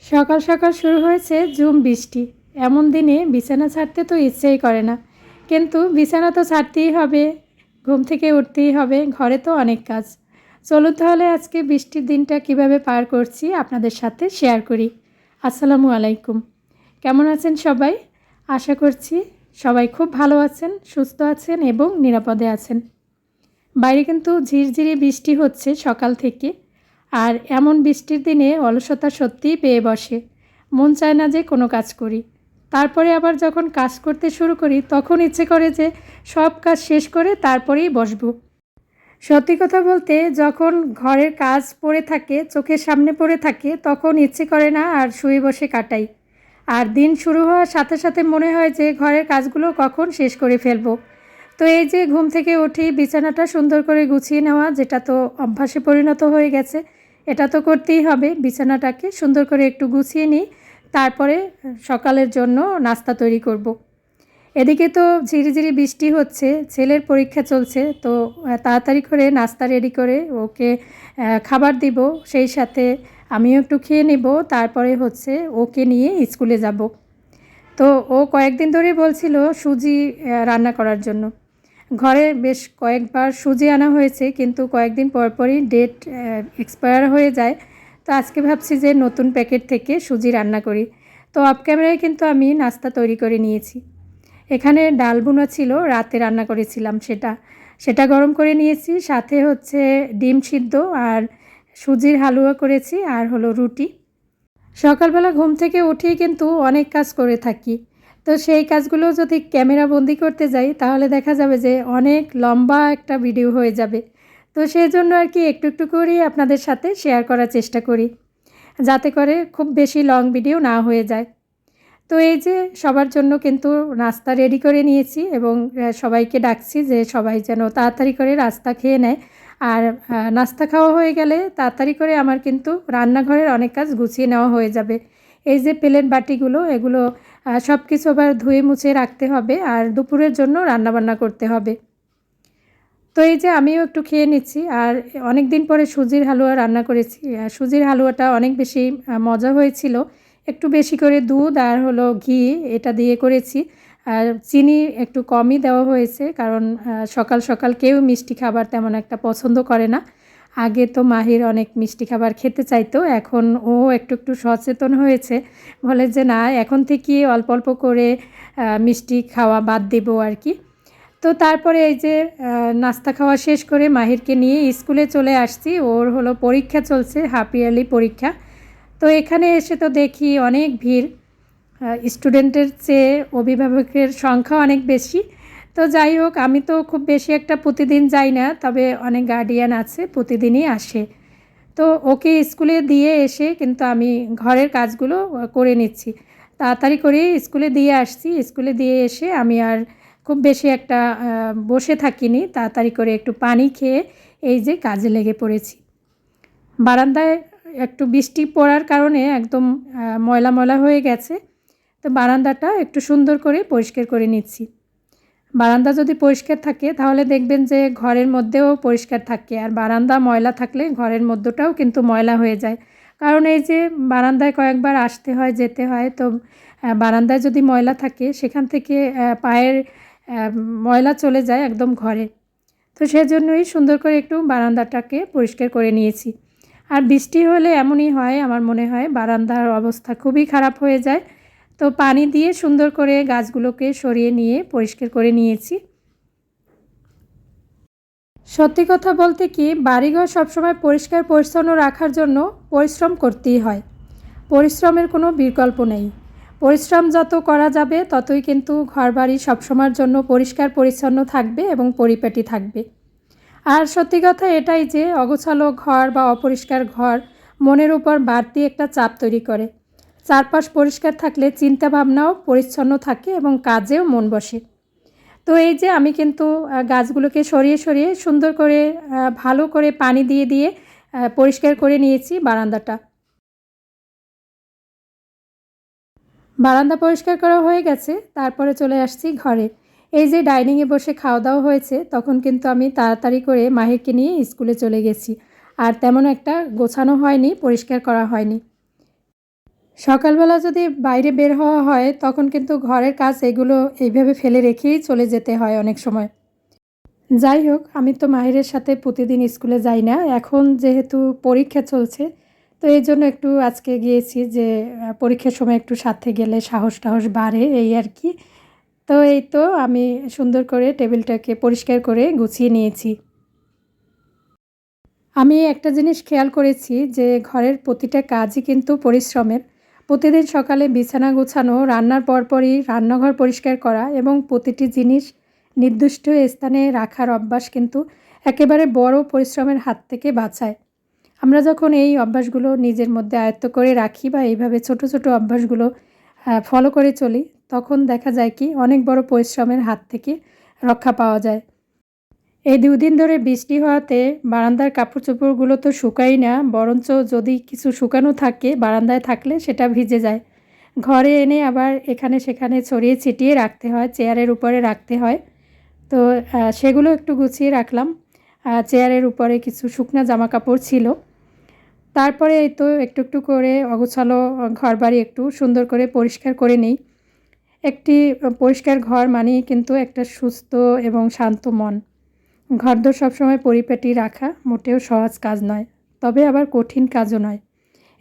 সকাল সকাল শুরু হয়েছে ঝুম বৃষ্টি। এমন দিনে বিছানা ছাড়তে তো ইচ্ছেই করে না, কিন্তু বিছানা তো ছাড়তেই হবে, ঘুম থেকে উঠতেই হবে, ঘরে তো অনেক কাজ। চলুন তাহলে আজকে বৃষ্টির দিনটা কিভাবে পার করছি আপনাদের সাথে শেয়ার করি। আসসালামু আলাইকুম, কেমন আছেন সবাই? আশা করছি সবাই খুব ভালো আছেন, সুস্থ আছেন এবং নিরাপদে আছেন। বাইরে কিন্তু ঝিরঝিরি বৃষ্টি হচ্ছে সকাল থেকে। আর এমন বৃষ্টির দিনে অলসতা সত্যিই পেয়ে বসে, মন চায় না যে কোনো কাজ করি। তারপরে আবার যখন কাজ করতে শুরু করি তখন ইচ্ছে করে যে সব কাজ শেষ করে তারপরেই বসবো। সত্যি কথা বলতে, যখন ঘরের কাজ পড়ে থাকে, চোখের সামনে পড়ে থাকে, তখন ইচ্ছে করে না আর শুয়ে বসে কাটাই। আর দিন শুরু হওয়ার সাথে সাথে মনে হয় যে ঘরের কাজগুলো কখন শেষ করে ফেলবো। তো এই যে ঘুম থেকে উঠেই বিছানাটা সুন্দর করে গুছিয়ে নেওয়া, যেটা তো অভ্যাসে পরিণত হয়ে গেছে, এটা তো করতেই হবে। বিছানাটাকে সুন্দর করে একটু গুছিয়ে নিই, তারপরে সকালের জন্য নাস্তা তৈরি করব। এদিকে তো ঝিরিঝিরি বৃষ্টি হচ্ছে, ছেলের পরীক্ষা চলছে, তো তাড়াতাড়ি করে নাস্তা রেডি করে ওকে খাবার দিব, সেই সাথে আমিও একটু খেয়ে নেব, তারপরে হচ্ছে ওকে নিয়ে স্কুলে যাব। তো ও কয়েকদিন ধরেই বলছিল সুজি রান্না করার জন্য। ঘরে বেশ কয়েকবার সুজি আনা হয়েছে, কিন্তু কয়েকদিন পরপরই ডেট এক্সপায়ার হয়ে যায়। তো আজকে ভাবছি যে নতুন প্যাকেট থেকে সুজি রান্না করি। তো অফ ক্যামেরায় কিন্তু আমি নাস্তা তৈরি করে নিয়েছি। এখানে ডাল ভুনা ছিল, রাতে রান্না করেছিলাম, সেটা সেটা গরম করে নিয়েছি, সাথে হচ্ছে ডিম সিদ্ধ আর সুজির হালুয়া করেছি, আর হলো রুটি। সকালবেলা ঘুম থেকে উঠেই কিন্তু অনেক কাজ করে থাকি। তো সেই কাজগুলো যদি ক্যামেরা বন্দি করতে যাই তাহলে দেখা যাবে যে অনেক লম্বা একটা ভিডিও হয়ে যাবে। তো সেই জন্য আর কি একটু একটু করেই আপনাদের সাথে শেয়ার করার চেষ্টা করি, যাতে করে খুব বেশি লং ভিডিও না হয়ে যায়। তো এই যে সবার জন্য কিন্তু নাস্তা রেডি করে নিয়েছি, এবং সবাইকে ডাকছি যে সবাই যেন তাড়াতাড়ি করে নাস্তা খেয়ে নেয়। আর নাস্তা খাওয়া হয়ে গেলে তাড়াতাড়ি করে আমার কিন্তু রান্নাঘরের অনেক কাজ গুছিয়ে নেওয়া হয়ে যাবে। এই যে প্লেট বাটিগুলো, এগুলো সব কিছু আবার ধুয়ে মুছে রাখতে হবে, আর দুপুরের জন্য রান্নাবান্না করতে হবে। তো এই যে আমিও একটু খেয়ে নিচ্ছি, আর অনেক দিন পরে সুজির হালুয়া রান্না করেছি। সুজির হালুয়াটা অনেক বেশি মজা হয়েছিল। একটু বেশি করে দুধ আর হলো ঘি এটা দিয়ে করেছি। আর চিনি একটু কমই দেওয়া হয়েছে, কারণ সকাল সকাল কেউ মিষ্টি খাবার তেমন একটা পছন্দ করে না। আগে তো মাহির অনেক মিষ্টি খাবার খেতে চাইতো, এখন ও একটু একটু সচেতন হয়েছে, বলে যে না, এখন থেকে অল্প অল্প করে মিষ্টি খাওয়া বাদ দেবো আর কি। তো তারপরে এই যে নাস্তা খাওয়া শেষ করে মাহিরকে নিয়ে স্কুলে চলে আসছি। ওর হলো পরীক্ষা চলছে, হাফ ইয়ারলি পরীক্ষা। তো এখানে এসে তো দেখি অনেক ভিড়, স্টুডেন্টের চেয়ে অভিভাবকের সংখ্যা অনেক বেশি। তো যাই হোক, আমি তো খুব বেশি একটা প্রতিদিন যাই না, তবে অনেক গার্ডিয়ান আছে প্রতিদিনই আসে। তো ওকে স্কুলে দিয়ে এসে কিন্তু আমি ঘরের কাজগুলো করে নিচ্ছি। তাড়াতাড়ি করে স্কুলে দিয়ে আসছি, স্কুলে দিয়ে এসে আমি আর খুব বেশি একটা বসে থাকিনি, তাড়াতাড়ি করে একটু পানি খেয়ে এই যে কাজে লেগে পড়েছি। বারান্দায় একটু বৃষ্টি পড়ার কারণে একদম ময়লা ময়লা হয়ে গেছে। তো বারান্দাটা একটু সুন্দর করে পরিষ্কার করে নিচ্ছি। বারান্দা যদি পরিষ্কার থাকে তাহলে দেখবেন যে ঘরের মধ্যেও পরিষ্কার থাকে, আর বারান্দা ময়লা থাকলে ঘরের মধ্যটাও কিন্তু ময়লা হয়ে যায়। কারণ এই যে বারান্দায় কয়েকবার আসতে হয়, যেতে হয়, তো বারান্দায় যদি ময়লা থাকে সেখান থেকে পায়ের ময়লা চলে যায় একদম ঘরে। তো সেজন্যই সুন্দর করে একটু বারান্দাটাকে পরিষ্কার করে নিয়েছি। আর বৃষ্টি হলে এমনই হয়, আমার মনে হয় বারান্দার অবস্থা খুবই খারাপ হয়ে যায়। তো পানি দিয়ে সুন্দর করে গাছগুলোকে সরিয়ে নিয়ে পরিষ্কার করে নিয়েছি। সত্যি কথা বলতে কি, বাড়িঘর সবসময় পরিষ্কার পরিচ্ছন্ন রাখার জন্য পরিশ্রম করতেই হয়। পরিশ্রমের কোনো বিকল্প নেই। পরিশ্রম যত করা যাবে ততই কিন্তু ঘরবাড়ি সবসময়ের জন্য পরিষ্কার পরিচ্ছন্ন থাকবে এবং পরিপাটি থাকবে। আর সত্যি কথা এটাই যে অগোছালো ঘর বা অপরিষ্কার ঘর মনের উপর বাড়তি একটা চাপ তৈরি করে। চারপাশ পরিষ্কার থাকলে চিন্তাভাবনাও পরিচ্ছন্ন থাকে এবং কাজেও মন বসে। তো এই যে আমি কিন্তু গাছগুলোকে সরিয়ে সরিয়ে সুন্দর করে ভালো করে পানি দিয়ে দিয়ে পরিষ্কার করে নিয়েছি বারান্দাটা। বারান্দা পরিষ্কার করা হয়ে গেছে, তারপরে চলে আসছি ঘরে। এই যে ডাইনিংয়ে বসে খাওয়া দাওয়া হয়েছে, তখন কিন্তু আমি তাড়াতাড়ি করে মাহিরকে নিয়ে স্কুলে চলে গেছি। আর তেমন একটা গোছানো হয়নি, পরিষ্কার করা হয়নি। সকালবেলা যদি বাইরে বের হওয়া হয় তখন কিন্তু ঘরের কাজ এগুলো এইভাবে ফেলে রেখেই চলে যেতে হয় অনেক সময়। যাই হোক, আমি তো মাহিরের সাথে প্রতিদিন স্কুলে যাই না। এখন যেহেতু পরীক্ষা চলছে, তো এজন্য একটু আজকে গিয়েছি যে পরীক্ষার সময় একটু সাথে গেলে সাহস-টাহস বাড়ে এই আর কি। তো এই তো আমি সুন্দর করে টেবিলটাকে পরিষ্কার করে গুছিয়ে নিয়েছি। আমি একটা জিনিস খেয়াল করেছি যে ঘরের প্রতিটা কাজই কিন্তু পরিশ্রমের। প্রতিদিন সকালে বিছানা গোছানো, রান্নার পরপরই রান্নাঘর পরিষ্কার করা এবং প্রতিটি জিনিস নির্দিষ্ট স্থানে রাখার অভ্যাস কিন্তু একেবারে বড় পরিশ্রমের হাত থেকে বাঁচায়। আমরা যখন এই অভ্যাসগুলো নিজের মধ্যে আয়ত্ত করে রাখি বা এইভাবে ছোট ছোট অভ্যাসগুলো ফলো করে চলি, তখন দেখা যায় কি অনেক বড় পরিশ্রমের হাত থেকে রক্ষা পাওয়া যায়। এই ২ দিন ধরে বৃষ্টি হওয়াতে বারান্দার কাপড়-চোপড়গুলো তো শুকায়ই না, বরঞ্চ যদি কিছু শুকানো থাকে বারান্দায় থাকলে সেটা ভিজে যায়। ঘরে এনে আবার এখানে সেখানে ছড়িয়ে ছিটিয়ে রাখতে হয়, চেয়ারের উপরে রাখতে হয়। তো সেগুলো একটু গুছিয়ে রাখলাম। চেয়ারের উপরে কিছু শুকনা জামাকাপড় ছিল। তারপরে এই তো একটু একটু করে অগোছালো ঘরবাড়ি একটু সুন্দর করে পরিষ্কার করে নিই। একটি পরিষ্কার ঘর মানেই কিন্তু একটা সুস্থ এবং শান্ত মন। ঘরদোর সবসময় পরিপাটি রাখা মোটেও সহজ কাজ নয়, তবে আবার কঠিন কাজও নয়।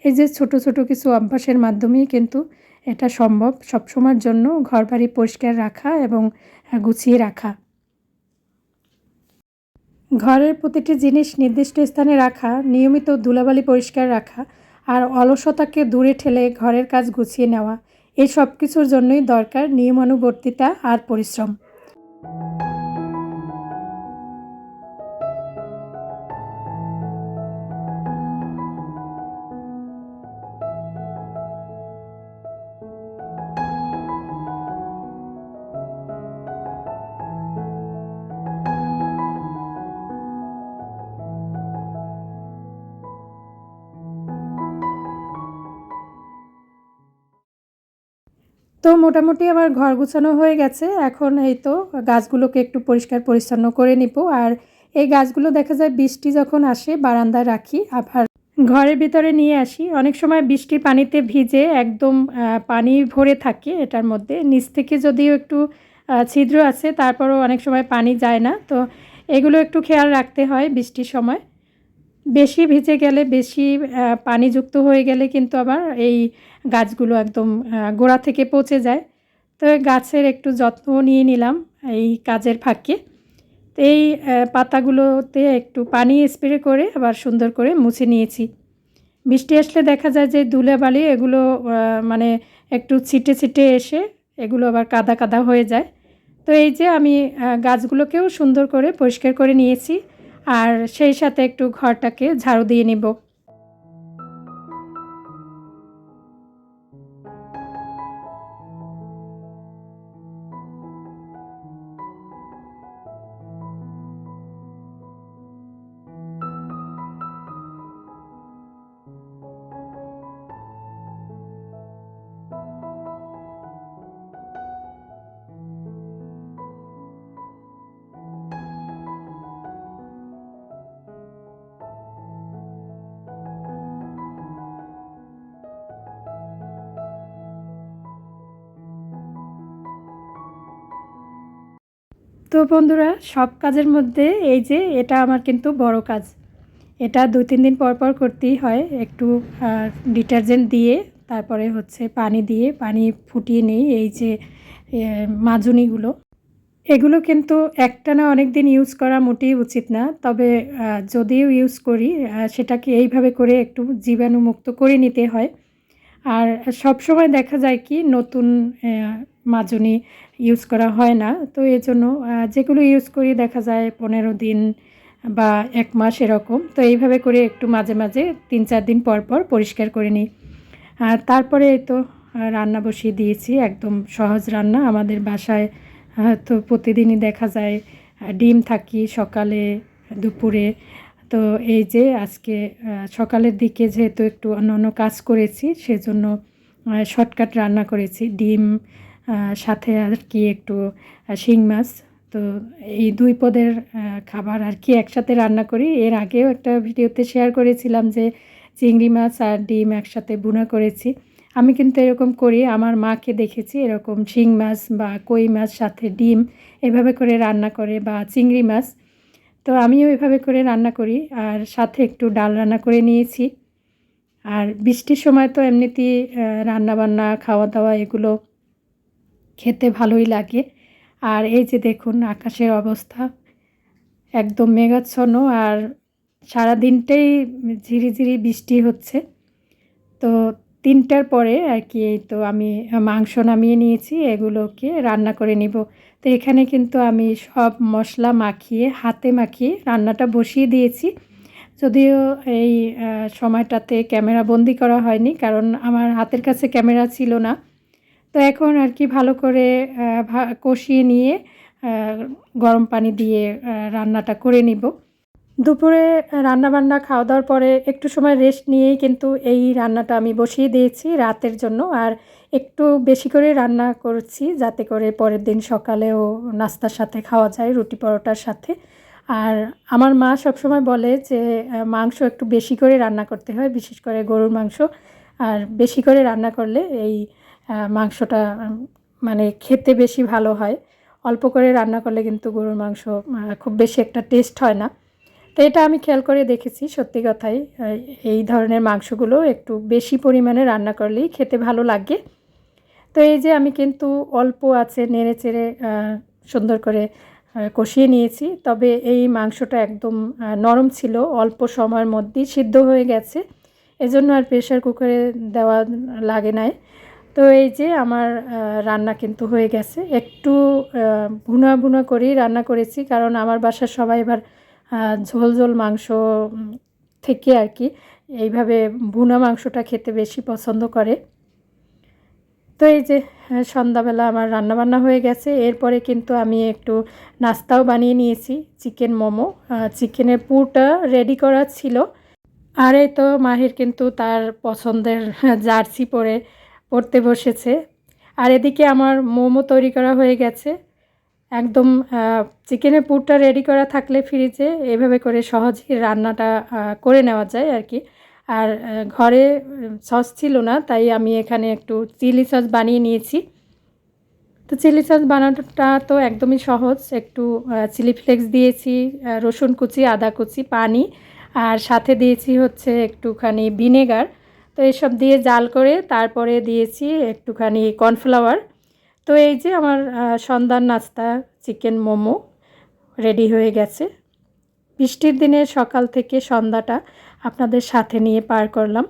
এই যে ছোট ছোট কিছু অভ্যাসের মাধ্যমেই কিন্তু এটা সম্ভব, সবসময়ের জন্য ঘরবাড়ি পরিষ্কার রাখা এবং গুছিয়ে রাখা। ঘরের প্রতিটি জিনিস নির্দিষ্ট স্থানে রাখা, নিয়মিত ধুলাবালি পরিষ্কার রাখা আর অলসতাকে দূরে ঠেলে ঘরের কাজ গুছিয়ে নেওয়া, এই সব কিছুর জন্যই দরকার নিয়মানুবর্তিতা আর পরিশ্রম। তো মোটামুটি আমার ঘর গুছানো হয়ে গেছে। এখন এই তো গাছগুলোকে একটু পরিষ্কার পরিচ্ছন্ন করে নিব। আর এই গাছগুলো দেখা যায় বৃষ্টি যখন আসে বারান্দায় রাখি, আবার ঘরের ভিতরে নিয়ে আসি। অনেক সময় বৃষ্টির পানিতে ভিজে একদম পানি ভরে থাকে এটার মধ্যে। নিচ থেকে যদিও একটু ছিদ্র আছে, তারপরেও অনেক সময় পানি যায় না। তো এগুলো একটু খেয়াল রাখতে হয় বৃষ্টির সময়। বেশি ভিজে গেলে, বেশি পানিযুক্ত হয়ে গেলে কিন্তু আবার এই গাছগুলো একদম গোড়া থেকে পচে যায়। তো গাছের একটু যত্নও নিয়ে নিলাম এই কাজের ফাঁকে। তো এই পাতাগুলোতে একটু পানি স্প্রে করে আবার সুন্দর করে মুছে নিয়েছি। বৃষ্টি আসলে দেখা যায় যে ধুলাবালি এগুলো মানে একটু ছিটে ছিটে এসে এগুলো আবার কাদা কাদা হয়ে যায়। তো এই যে আমি গাছগুলোকেও সুন্দর করে পরিষ্কার করে নিয়েছি, আর সেই সাথে একটু ঘরটাকে ঝাড়ু দিয়ে নিব। তো বন্ধুরা, সব কাজের মধ্যে এই যে এটা আমার কিন্তু বড় কাজ। এটা ২-৩ দিন পর পর করতেই হয়। একটু ডিটারজেন্ট দিয়ে, তারপরে হচ্ছে পানি দিয়ে পানি ফুটিয়ে নিই এই যে মাজনিগুলো। এগুলো কিন্তু একটানা অনেকদিন ইউজ করা মোটেই উচিত না। তবে যদিও ইউজ করি সেটাকে এইভাবে করে একটু জীবাণুমুক্ত করে নিতে হয়। আর সবসময় দেখা যায় কি নতুন মাজনি ইউজ করা হয় না। তো এজন্য যেগুলো ইউজ করি দেখা যায় ১৫ দিন বা ১ মাস এরকম। তো এইভাবে করে একটু মাঝে মাঝে ৩-৪ দিন পর পর পরিষ্কার করে নিই। আর তারপরে এই তো রান্না বসিয়ে দিয়েছি, একদম সহজ রান্না। আমাদের বাসায় তো প্রতিদিনই দেখা যায় ডিম থাকি সকালে, দুপুরে। তো এই যে আজকে সকালের দিকে যেহেতু একটু অন্যান্য কাজ করেছি, সেজন্য শর্টকাট রান্না করেছি। ডিম সাথে আর কি একটু শিং মাছ। তো এই ২ পদের খাবার আর কি একসাথে রান্না করি। এর আগেও একটা ভিডিওতে শেয়ার করেছিলাম যে চিংড়ি মাছ আর ডিম একসাথে ভুনা করেছি। আমি কিন্তু এরকম করি, আমার মাকে দেখেছি এরকম শিং মাছ বা কই মাছ সাথে ডিম এভাবে করে রান্না করে, বা চিংড়ি মাছ। তো আমিও এভাবে করে রান্না করি, আর সাথে একটু ডাল রান্না করে নিয়েছি। আর বৃষ্টির সময় তো এমনিতেই রান্নাবান্না খাওয়া দাওয়া এগুলো খেতে ভালোই লাগে। আর এই যে দেখুন আকাশের অবস্থা, একদম মেঘাচ্ছন্ন, আর সারাদিনটাই ঝিরিঝিরি বৃষ্টি হচ্ছে। তো 3টার পরে আর কি এই তো আমি মাংস নামিয়ে নিয়েছি, এগুলোকে রান্না করে নিব। তো এখানে কিন্তু আমি সব মশলা মাখিয়ে, হাতে মাখিয়ে রান্নাটা বসিয়ে দিয়েছি। যদিও এই সময়টাতে ক্যামেরা বন্দি করা হয়নি, কারণ আমার হাতের কাছে ক্যামেরা ছিল না। তো এখন আর কি ভালো করে কষিয়ে নিয়ে গরম পানি দিয়ে রান্নাটা করে নিব। দুপুরে রান্নাবান্না খাওয়া দাওয়ার পরে একটু সময় রেস্ট নিয়েই কিন্তু এই রান্নাটা আমি বসিয়ে দিয়েছি রাতের জন্য। আর একটু বেশি করে রান্না করছি, যাতে করে পরের দিন সকালেও নাস্তার সাথে খাওয়া যায়, রুটি পরোটার সাথে। আর আমার মা সবসময় বলে যে মাংস একটু বেশি করে রান্না করতে হয়, বিশেষ করে গরুর মাংস। আর বেশি করে রান্না করলে এই মাংসটা মানে খেতে বেশি ভালো হয়। অল্প করে রান্না করলে কিন্তু গরুর মাংস খুব বেশি একটা টেস্ট হয় না। তো এটা আমি খেয়াল করে দেখেছি, সত্যি কথাই এই ধরনের মাংসগুলো একটু বেশি পরিমাণে রান্না করলেই খেতে ভালো লাগে। তো এই যে আমি কিন্তু অল্প আছে নেড়ে চেড়ে সুন্দর করে কষিয়ে নিয়েছি। তবে এই মাংসটা একদম নরম ছিল, অল্প সময়ের মধ্যেই সিদ্ধ হয়ে গেছে, এজন্য আর প্রেশার কুকারে দেওয়া লাগে নাই। তো এই যে আমার রান্না কিন্তু হয়ে গেছে। একটু ভুনা ভুনা করেই রান্না করেছি, কারণ আমার বাসার সবাই এবার ঝোল ঝোল মাংস থেকে আর কি এইভাবে ভুনা মাংসটা খেতে বেশি পছন্দ করে। তো এই যে সন্ধ্যাবেলা আমার রান্নাবান্না হয়ে গেছে। এরপরে কিন্তু আমি একটু নাস্তাও বানিয়ে নিয়েছি, চিকেন মোমো। চিকেনের পুরটা রেডি করা ছিল। আর এই তো মাহির কিন্তু তার পছন্দের জার্সি পড়তে বসেছে। আর এদিকে আমার মোমো তৈরি করা হয়ে গেছে। একদম চিকেনের পুরটা রেডি করা থাকলে ফ্রিজে এভাবে করে সহজেই রান্নাটা করে নেওয়া যায় আর কি। আর ঘরে সস ছিল না, তাই আমি এখানে একটু চিলি সস বানিয়ে নিয়েছি। তো চিলি সস বানানোটা তো একদমই সহজ। একটু চিলি ফ্লেক্স দিয়েছি, রসুন কুচি, আদা কুচি, পানি, আর সাথে দিয়েছি হচ্ছে একটুখানি ভিনেগার। তো এসব দিয়ে জাল করে তারপরে দিয়েছি একটুখানি কর্নফ্লাওয়ার। তো এই যে আমার সন্ধ্যার নাস্তা চিকেন মোমো রেডি হয়ে গেছে। বৃষ্টির দিনে সকাল থেকে সন্ধ্যাটা আপনাদের সাথে নিয়ে পার করলাম।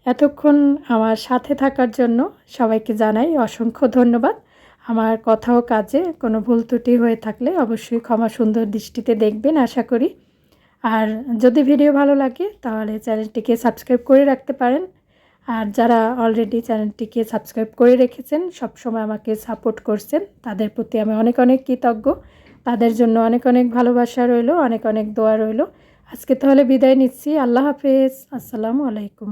এতক্ষণ আমার সাথে থাকার জন্য সবাইকে জানাই অসংখ্য ধন্যবাদ। আমার কথা ও কাজে কোনো ভুল ত্রুটি হয়ে থাকলে অবশ্যই ক্ষমা সুন্দর দৃষ্টিতে দেখবেন আশা করি। আর যদি ভিডিও ভালো লাগে তাহলে চ্যানেলটিকে সাবস্ক্রাইব করে রাখতে পারেন। আর যারা অলরেডি চ্যানেলটিকে সাবস্ক্রাইব করে রেখেছেন, সবসময় আমাকে সাপোর্ট করছেন, তাদের প্রতি আমি অনেক অনেক কৃতজ্ঞ। তাদের জন্য অনেক অনেক ভালোবাসা রইলো, অনেক অনেক দোয়া রইলো। আজকে তাহলে বিদায় নিচ্ছি। আল্লাহ হাফেজ। আসসালামু আলাইকুম।